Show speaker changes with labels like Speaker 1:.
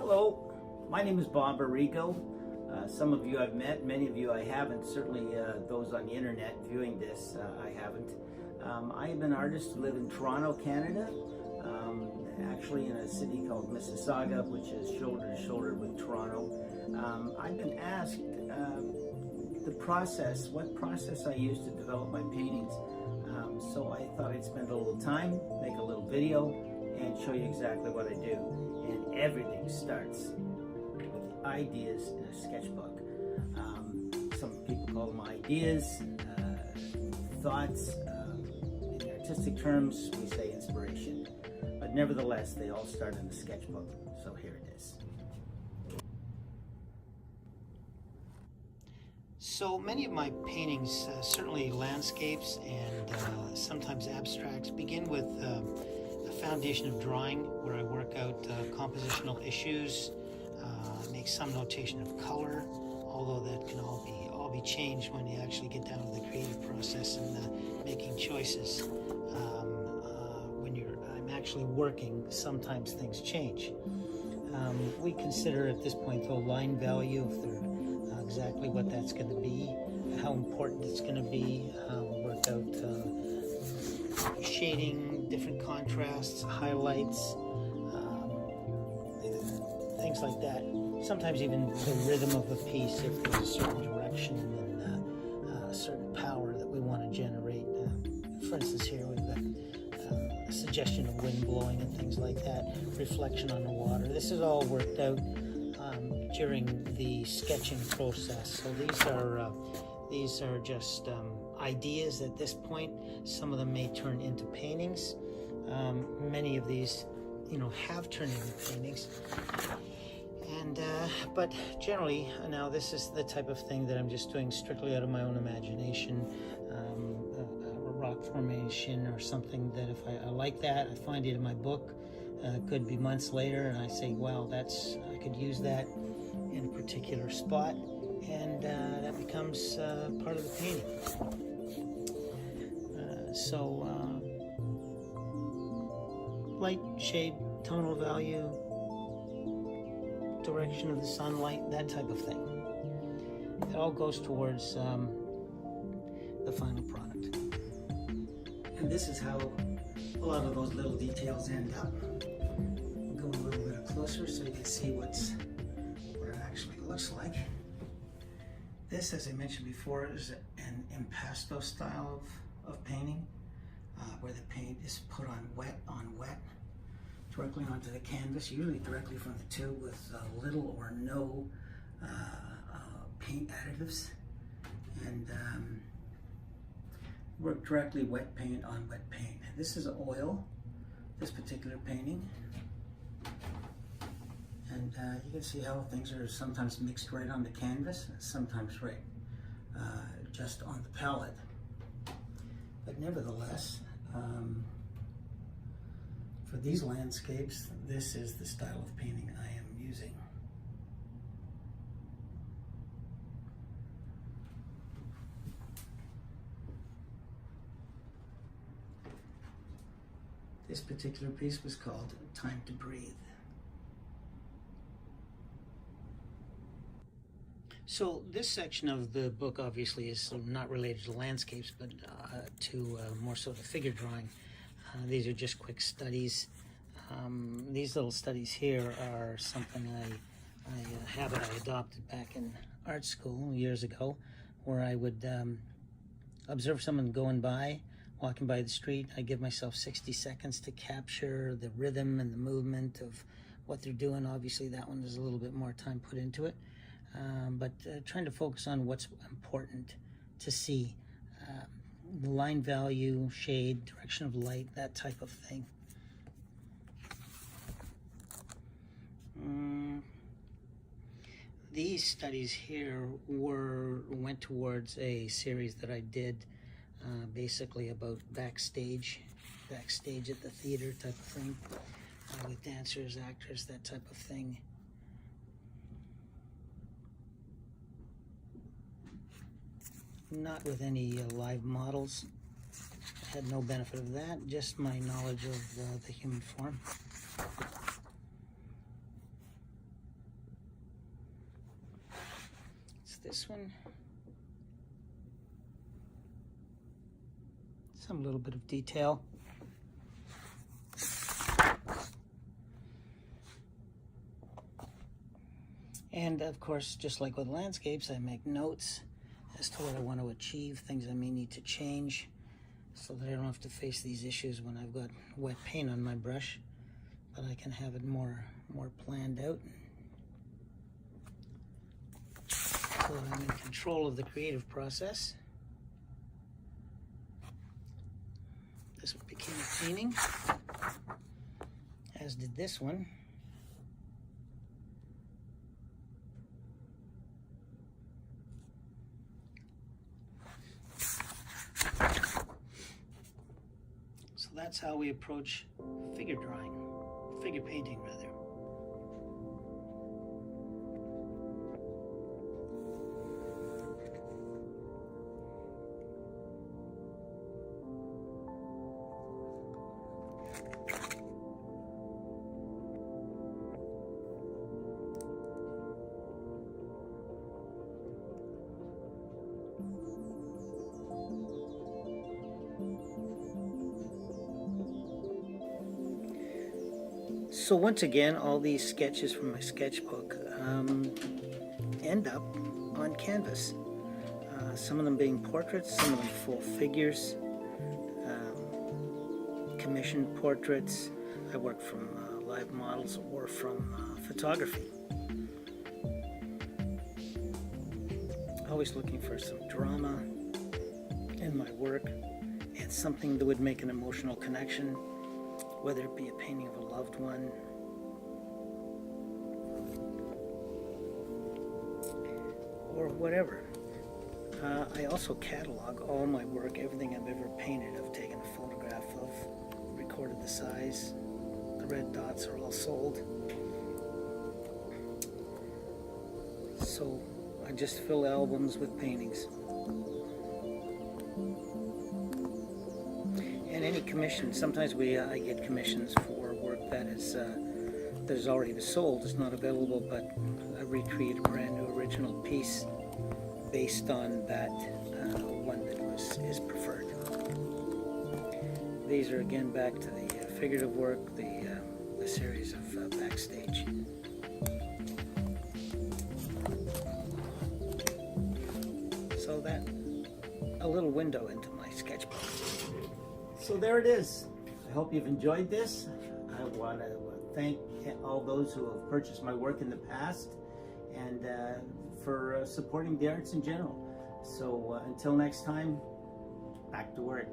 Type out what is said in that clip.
Speaker 1: Hello, my name is Bob Arrigo. Some of you I've met, many of you I haven't. Certainly those on the internet viewing this, I haven't. I am an artist who live in Toronto, Canada, actually in a city called Mississauga, which is shoulder to shoulder with Toronto. I've been asked what process I use to develop my paintings. So I thought I'd spend a little time, make a little video, and show you exactly what I do. And everything starts with ideas in a sketchbook. Some people call them ideas, thoughts. In artistic terms, we say inspiration. But nevertheless, they all start in the sketchbook. So here it is. So many of my paintings, certainly landscapes and sometimes abstracts, begin with a foundation of drawing where I work out compositional issues, make some notation of color, although that can all be changed when you actually get down to the creative process and making choices. When I'm actually working, sometimes things change. We consider at this point the line value, if they're exactly what that's going to be, how important it's going to be, work out shading, different contrasts, highlights, things like that. Sometimes even the rhythm of a piece, if there's a certain direction and a certain power that we want to generate. For instance, here we've got a suggestion of wind blowing and things like that, reflection on the water. This is all worked out during the sketching process. So these are just ideas at this point. Some of them may turn into paintings. Many of these, have turned into paintings. And but generally, now this is the type of thing that I'm just doing strictly out of my own imagination. A rock formation or something that if I like that, I find it in my book. Could be months later, and I say, "Wow, I could use that in a particular spot," and that becomes part of the painting. Light, shade, tonal value, direction of the sunlight, that type of thing. It all goes towards the final product. And this is how a lot of those little details end up. Go a little bit closer so you can see what it actually looks like. This, as I mentioned before, is an impasto style of painting, where the paint is put on wet, directly onto the canvas, usually directly from the tube with little or no paint additives, and work directly wet paint on wet paint. And this is oil, this particular painting. And you can see how things are sometimes mixed right on the canvas, sometimes right just on the palette. But nevertheless, for these landscapes, this is the style of painting I am using. This particular piece was called Time to Breathe. So this section of the book obviously is not related to landscapes, but to more sort of figure drawing. These are just quick studies. These little studies here are something I adopted back in art school years ago, where I would observe someone going by, walking by the street. I give myself 60 seconds to capture the rhythm and the movement of what they're doing. Obviously that one there's a little bit more time put into it. But trying to focus on what's important to see. The line value, shade, direction of light, that type of thing. These studies here went towards a series that I did basically about backstage at the theater type of thing, with dancers, actors, that type of thing. Not with any live models. I had no benefit of that, just my knowledge of the human form. this one. Some little bit of detail. And of course, just like with landscapes, I make notes as to what I want to achieve, things I may need to change, so that I don't have to face these issues when I've got wet paint on my brush, but I can have it more planned out. So I'm in control of the creative process. This one became a painting, as did this one. So that's how we approach figure drawing, figure painting rather. So once again, all these sketches from my sketchbook end up on canvas. Some of them being portraits, some of them full figures, commissioned portraits. I work from live models or from photography. Always looking for some drama in my work and something that would make an emotional connection, whether it be a painting of a loved one or whatever. I also catalog all my work, everything I've ever painted. I've taken a photograph of, recorded the size. The red dots are all sold. So I just fill albums with paintings. And any commission, sometimes I get commissions for work that is already been sold, it's not available, but I recreate a brand new original piece based on that one that is preferred. These are again back to the figurative work, the series of Backstage. So that a little window into my sketchbook. So there it is. I hope you've enjoyed this. I want to thank all those who have purchased my work in the past and for supporting the arts in general. So until next time, back to work.